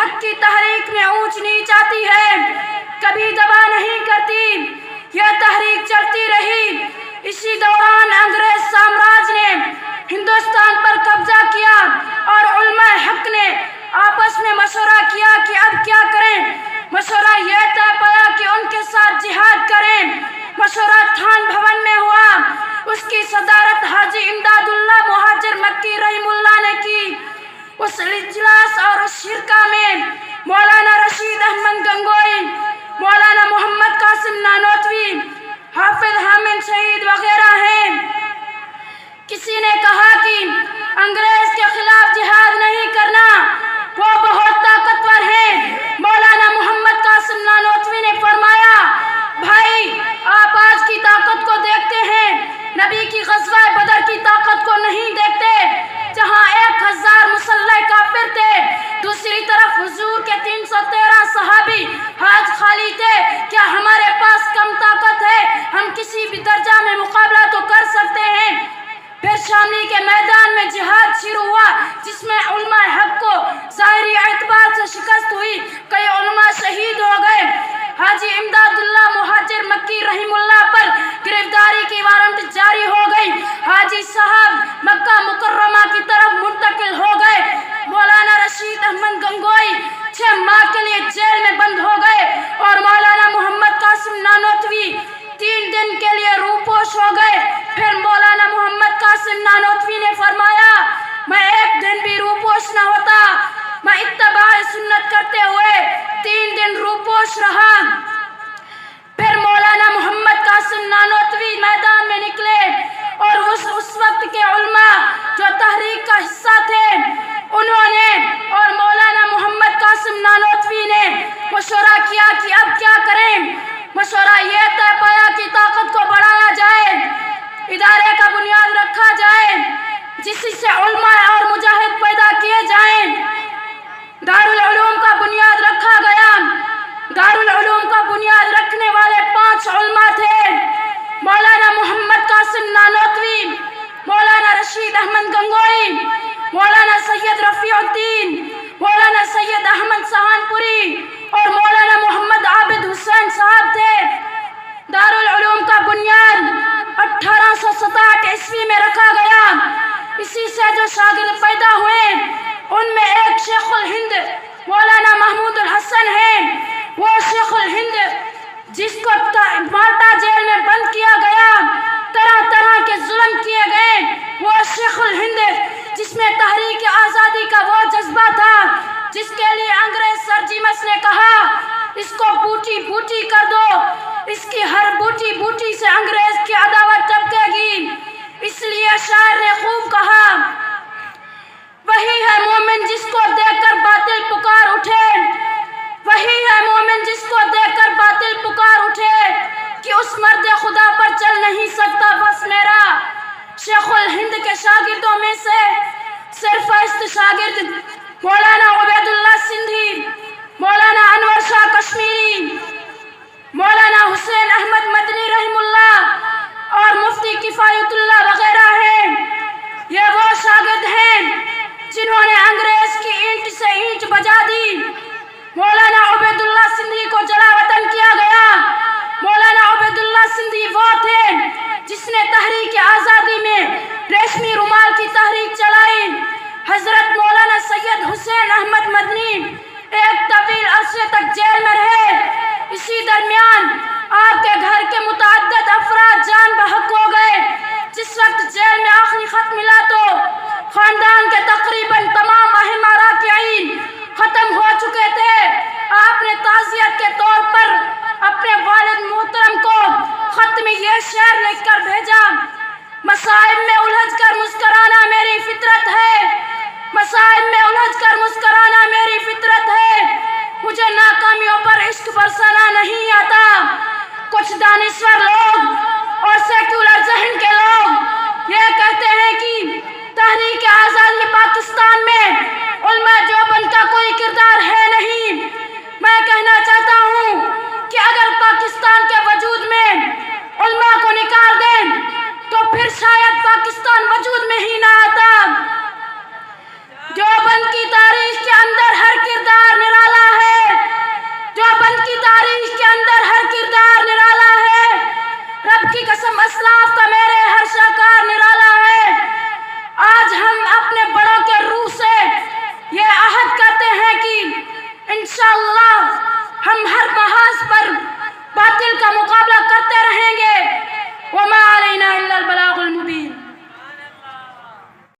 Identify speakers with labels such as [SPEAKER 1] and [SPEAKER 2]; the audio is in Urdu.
[SPEAKER 1] حق کی تحریک میں اونچ نیچ آتی ہے، کبھی دبا نہیں کرتی، یہ تحریک چلتی رہی۔ اسی دوران انگریز سامراج نے ہندوستان پر قبضہ کیا اور علماء حق نے آپس میں مشورہ کیا کہ اب کیا کریں۔ مشورہ یہ طے پایا کہ ان کے ساتھ جہاد کریں۔ مشورہ تھان بھون میں ہوا، اس کی صدارت حاجی امداد اللہ مہاجر مکی رحم اللہ نے کی۔ اس اجلاس اور اس شرکا میں مولانا رشید احمد گنگوئی، مولانا محمد قاسم نانوتوی، حافظ حامد شہید وغیرہ ہیں۔ کسی نے کہا کہ انگریز کے خلاف جہاد نہیں کرنا، وہ بہت طاقتور ہیں۔ مولانا محمد قاسم نانوتوی نے فرمایا، بھائی آپ آج کی طاقت کو دیکھتے ہیں، نبی کی غزوہ بدر کی طاقت کو نہیں دیکھتے، جہاں 1000 مسلح کافر تھے، دوسری طرف حضور کے 313 صحابی ہاتھ خالی تھے۔ کیا ہمارے پاس کم طاقت ہے؟ ہم کسی بھی درجہ میں مقابلہ تو کر سکتے ہیں۔ پھر شاملی کے میدان میں جہاد شروع ہوا، جس میں علماء حق کو ظاہری اعتبار سے شکست ہوئی، کئی علماء شہید ہو گئے۔ حاجی امداد اللہ مہاجر مکی رحم اللہ پر گرفتاری کی وارنٹ جاری ہو گئی۔ حاجی صاحب مکہ مکرمہ کی طرف منتقل ہو گئے۔ مولانا رشید احمد گنگوئی 6 ماہ کے لیے جیل میں بند ہو گئے اور مولانا محمد قاسم نانوتوی 3 دن کے لیے روپوش ہو گئے۔ پھر مولانا محمد قاسم نانوتوی نے فرمایا، میں 1 دن بھی روپوش نہ ہوتا، میں اتباع سنت کرتے ہوئے 3 دن روپوش رہا۔ پھر مولانا محمد قاسم نانوتوی میدان میں نکلے اور اس وقت کے علماء جو تحریک کا حصہ تھے، انہوں نے اور مولانا محمد قاسم نانوتوی نے مشورہ کیا کہ اب کیا کریں۔ مشورہ یہ طے پایا کہ طاقت کو بڑھایا جائے، ادارے کا بنیاد رکھا جائے جس سے علماء اور مجاہد پیدا کیے جائیں۔ دارالعلوم کا بنیاد رکھا گیا۔ دارالعلوم کا بنیاد رکھنے والے 5 علماء تھے، مولانا محمد قاسم نانوتوی، مولانا رشید احمد گنگوئی، مولانا سید رفیع الدین، مولانا سید احمد سہانپوری اور مولانا محمد عابد حسین صاحب تھے۔ دارالعلوم کا بنیاد 1867 عیسوی میں رکھا گیا۔ اسی سے جو شاگرد پیدا ہوئے ان میں ایک شیخ الہند مولانا محمود الحسن ہیں۔ وہ شیخ الہند جس کو مالٹا جیل میں بند کیا گیا، طرح طرح کے ظلم کیے گئے، وہ شیخ الہند جس میں تحریک آزادی کا وہ جذبہ تھا جس کے لیے انگریز سر جیمس نے کہا، اس کو بوٹی بوٹی کر دو، اس کی ہر بوٹی بوٹی سے انگریز کی عداوت ٹپکے گی۔ اس لیے شاعر نے خوب کہا، وہی ہے مومن جس کو دیکھ کر باطل پکار اٹھے، وہی ہے مومن جس کو دیکھ کر باطل پکار اٹھے، کہ اس مرد خدا پر چل نہیں سکتا بس میرا۔ شیخ الہند کے شاگردوں میں سے سرفرست شاگرد مولانا عبید اللہ سندھی، مولانا انور شاہ کشمیری، مولانا حسین احمد مدنی رحم اللہ اور مفتی کفایت اللہ وغیرہ ہیں۔ یہ وہ شاگرد ہیں جنہوں نے انگریز کی اینٹ سے اینٹ بجا دی۔ مولانا عبید اللہ سندھی کو جلا وطن کیا گیا۔ مولانا عبید اللہ سندھی وہ تھے جس نے تحریک آزادی میں ریشمی رومال کی تحریک چلائی۔ حضرت مولانا سید حسین احمد مدنی ایک طویل عرصے تک جیل میں رہے۔ اسی درمیان آپ کے گھر کے متعدد افراد جان بحق ہو گئے۔ جس وقت جیل میں آخری خط ملا تو خاندان کے تقریباً تمام اہم اراکین ختم ہو چکے تھے۔ آپ نے تعزیت کے طور پر اپنے والد محترم کو خط میں یہ شعر لکھ کر بھیجا، مصائب میں الجھ کر مسکرانا میری فطرت ہے، مصائب میں الجھ کر مسکرانا میری فطرت ہے، مجھے ناکامیوں پر عشق برسانا نہیں آتا۔ کچھ دانشور لوگ اور سیکولر ذہن کے لوگ یہ کہتے ہیں کہ تحریک آزادی پاکستان انشاءاللہ ہم ہر محاذ پر باطل کا مقابلہ کرتے رہیں گے. وما علینا الا البلاغ المبین.